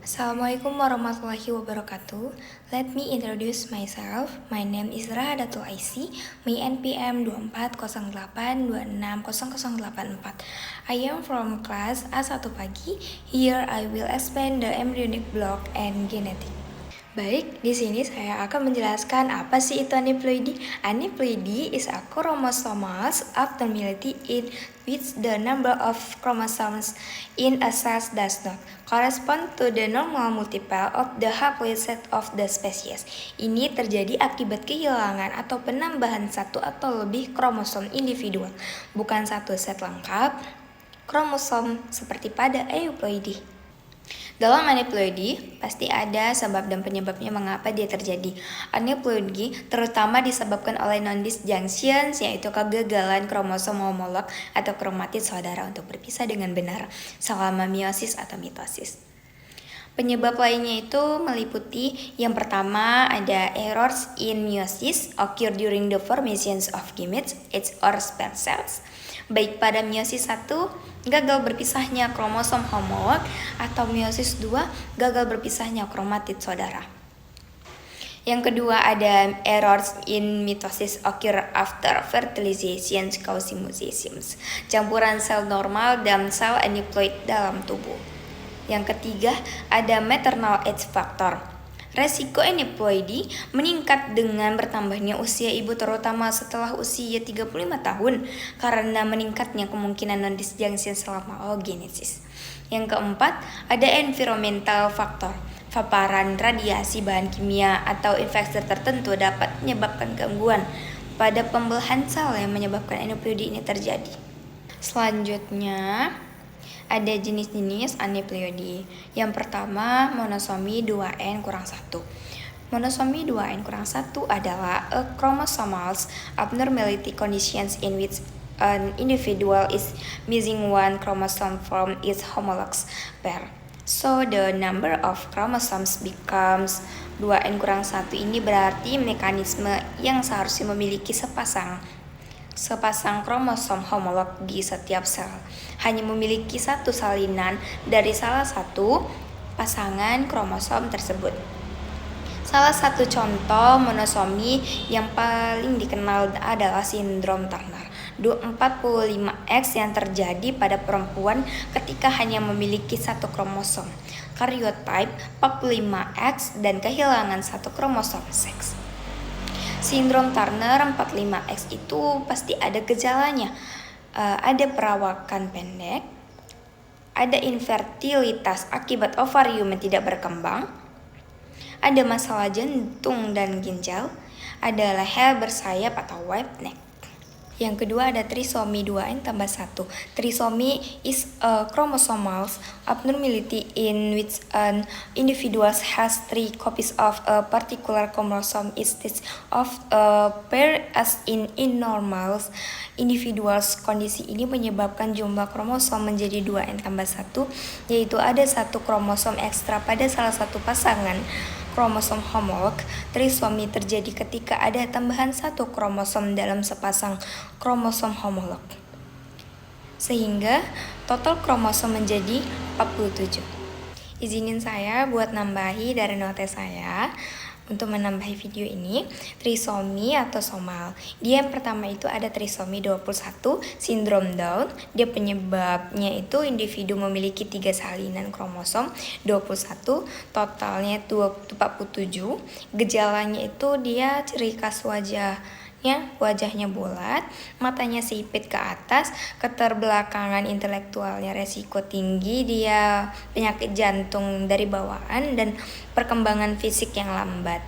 Assalamualaikum warahmatullahi wabarakatuh. Let me introduce myself. My name is Rahadatul Aisy. My NPM 2408260084. I am from class A1 pagi. Here I will explain the embryonic block and genetic. Baik, di sini saya akan menjelaskan apa sih itu aneuploidy. Aneuploidy is a chromosomal abnormality in which the number of chromosomes in a cell does not correspond to the normal multiple of the haploid set of the species. Ini terjadi akibat kehilangan atau penambahan satu atau lebih kromosom individual, bukan satu set lengkap kromosom seperti pada euploidy. Dalam aneuploidy, pasti ada sebab dan penyebabnya mengapa dia terjadi. Aneuploidy terutama disebabkan oleh non-disjunction, yaitu kegagalan kromosom homolog atau kromatid saudara untuk berpisah dengan benar selama meiosis atau mitosis. Penyebab lainnya itu meliputi yang pertama ada errors in meiosis occur during the formations of gametes, eggs or sperm cells. Baik pada meiosis 1 gagal berpisahnya kromosom homolog atau meiosis 2 gagal berpisahnya kromatid saudara. Yang kedua ada errors in mitosis occur after fertilization causing mosaicism, campuran sel normal dan sel aneuploid dalam tubuh. Yang ketiga ada maternal age factor. Resiko aneuploidy meningkat dengan bertambahnya usia ibu terutama setelah usia 35 tahun karena meningkatnya kemungkinan non-disjunction selama oogenesis. Yang keempat ada environmental factor. Paparan radiasi bahan kimia atau infeksi tertentu dapat menyebabkan gangguan pada pembelahan sel yang menyebabkan aneuploidy ini terjadi. Selanjutnya ada jenis-jenis aneuploidy. Yang pertama, monosomi 2n kurang 1. Monosomi 2n kurang 1 adalah a chromosomal abnormality conditions in which an individual is missing one chromosome from its homologous pair. So the number of chromosomes becomes 2n kurang 1. Ini berarti mekanisme yang seharusnya memiliki sepasang kromosom homolog di setiap sel hanya memiliki satu salinan dari salah satu pasangan kromosom tersebut. Salah satu contoh monosomi yang paling dikenal adalah sindrom Turner 45X yang terjadi pada perempuan ketika hanya memiliki satu kromosom, karyotype 45X dan kehilangan satu kromosom seks. Sindrom Turner 45X itu pasti ada gejalanya. Ada perawakan pendek, ada infertilitas akibat ovarium yang tidak berkembang, ada masalah jantung dan ginjal, ada leher bersayap atau white neck. Yang kedua ada trisomi 2n tambah 1. Trisomi is a chromosomal abnormality in which an individual has 3 copies of a particular chromosome instead of a pair as in normal individuals. Kondisi ini menyebabkan jumlah kromosom menjadi 2n tambah 1, yaitu ada satu kromosom ekstra pada salah satu pasangan kromosom homolog. Trisomi terjadi ketika ada tambahan satu kromosom dalam sepasang kromosom homolog, sehingga total kromosom menjadi 47. Izinin saya buat nambahi dari notes saya untuk menambahi video ini. Trisomi atau somal, dia yang pertama itu ada trisomi 21, sindrom Down. Dia penyebabnya itu individu memiliki 3 salinan kromosom 21, totalnya 47. Gejalanya itu dia ciri khas wajahnya bulat, matanya sipit ke atas, keterbelakangan intelektualnya resiko tinggi, dia penyakit jantung dari bawaan dan perkembangan fisik yang lambat.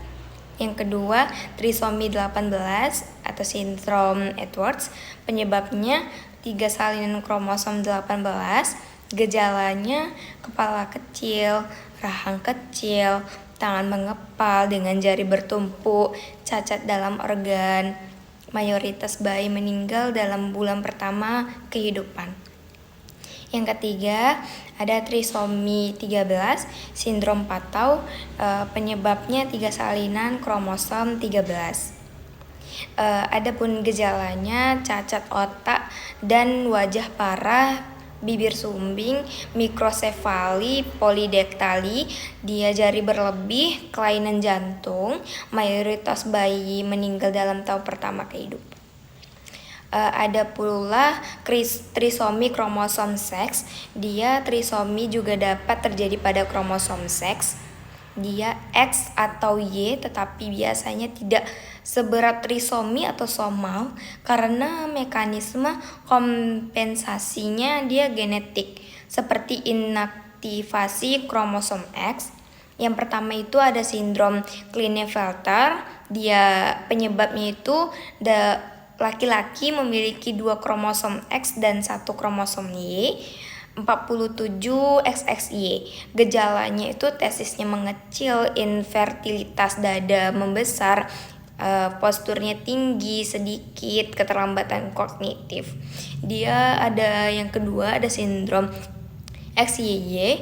Yang kedua, trisomi 18 atau sindrom Edwards, penyebabnya 3 salinan kromosom 18, gejalanya kepala kecil, rahang kecil, tangan mengepal dengan jari bertumpuk, cacat dalam organ. Mayoritas bayi meninggal dalam bulan pertama kehidupan. Yang ketiga ada trisomi 13, sindrom Patau, penyebabnya 3 salinan kromosom 13. Adapun gejalanya cacat otak dan wajah parah bibir sumbing, mikrosefali, polidektali, dia jari berlebih, kelainan jantung, mayoritas bayi meninggal dalam tahun pertama kehidupan. Ada pula trisomi kromosom seks. Dia trisomi juga dapat terjadi pada kromosom seks. Dia X atau Y, tetapi biasanya tidak seberat trisomi atau somal karena mekanisme kompensasinya dia genetik, seperti inaktivasi kromosom X. Yang pertama itu ada sindrom Klinefelter. Dia penyebabnya itu laki-laki memiliki 2 kromosom X dan 1 kromosom Y, 47 XXY. Gejalanya itu testisnya mengecil, infertilitas dada membesar, posturnya tinggi sedikit, keterlambatan kognitif. Dia ada yang kedua, ada sindrom XYY.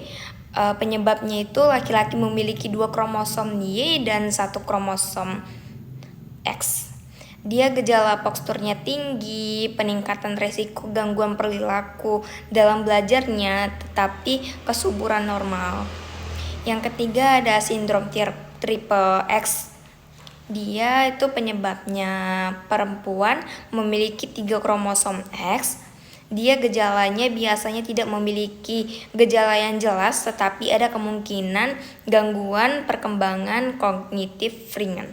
Penyebabnya itu laki-laki memiliki 2 kromosom Y dan 1 kromosom X. Dia gejala posturnya tinggi, peningkatan resiko gangguan perilaku dalam belajarnya, tetapi kesuburan normal. Yang ketiga ada sindrom triple X. Dia itu penyebabnya perempuan memiliki 3 kromosom X. Dia gejalanya biasanya tidak memiliki gejala yang jelas, tetapi ada kemungkinan gangguan perkembangan kognitif ringan.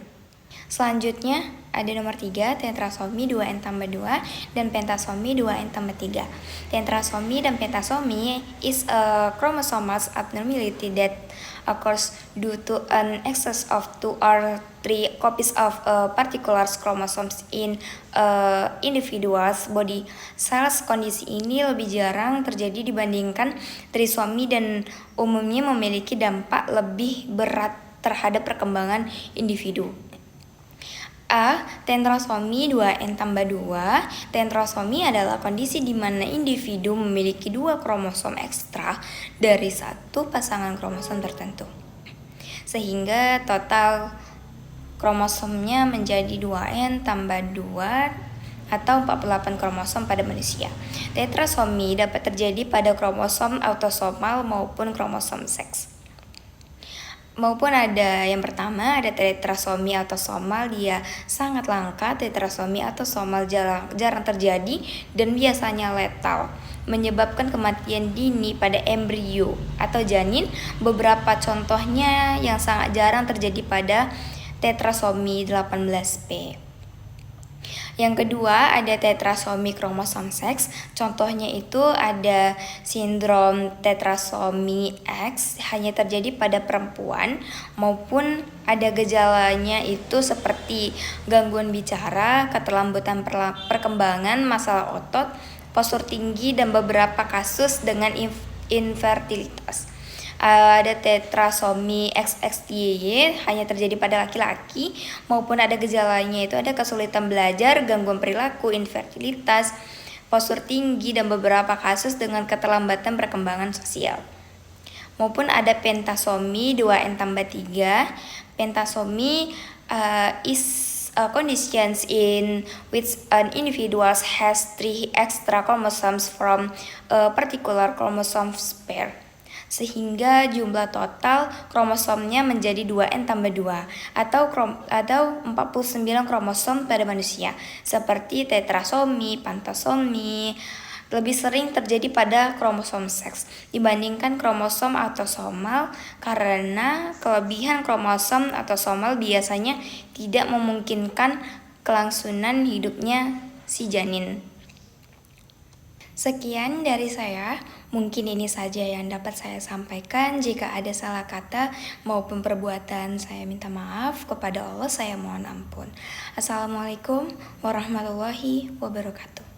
Selanjutnya ada nomor 3, tetrasomi 2n tambah 2 dan pentasomi 2n tambah 3. Tetrasomi dan pentasomi is a chromosomal abnormality that occurs due to an excess of 2 or 3 copies of a particular chromosomes in individual's body cells. Kondisi ini lebih jarang terjadi dibandingkan trisomi dan umumnya memiliki dampak lebih berat terhadap perkembangan individu. A. Tetrasomi 2n tambah 2. Tetrasomi adalah kondisi di mana individu memiliki 2 kromosom ekstra dari satu pasangan kromosom tertentu, sehingga total kromosomnya menjadi 2n tambah 2 atau 48 kromosom pada manusia. Tetrasomi dapat terjadi pada kromosom autosomal maupun kromosom seks. Maupun ada yang pertama, ada tetrasomi autosomal. Dia sangat langka. Tetrasomi autosomal jarang terjadi dan biasanya letal, menyebabkan kematian dini pada embrio atau janin. Beberapa contohnya yang sangat jarang terjadi pada tetrasomi 18p. Yang kedua ada tetrasomi kromosom seks. Contohnya itu ada sindrom tetrasomi X, hanya terjadi pada perempuan, maupun ada gejalanya itu seperti gangguan bicara, keterlambatan perkembangan, masalah otot, postur tinggi, dan beberapa kasus dengan infertilitas. Ada tetrasomi XXY, hanya terjadi pada laki-laki, maupun ada gejalanya itu ada kesulitan belajar, gangguan perilaku, infertilitas, postur tinggi, dan beberapa kasus dengan keterlambatan perkembangan sosial. Maupun ada pentasomi 2n tambah 3. Pentasomi is conditions in which an individual has 3 extra chromosomes from a particular chromosome pair, sehingga jumlah total kromosomnya menjadi 2n tambah 2 atau 49 kromosom pada manusia, seperti tetrasomi, pentasomi. Lebih sering terjadi pada kromosom seks dibandingkan kromosom autosomal karena kelebihan kromosom autosomal biasanya tidak memungkinkan kelangsungan hidupnya si janin. Sekian dari saya. Mungkin ini saja yang dapat saya sampaikan. Jika ada salah kata maupun perbuatan, saya minta maaf. Kepada Allah saya mohon ampun. Assalamualaikum warahmatullahi wabarakatuh.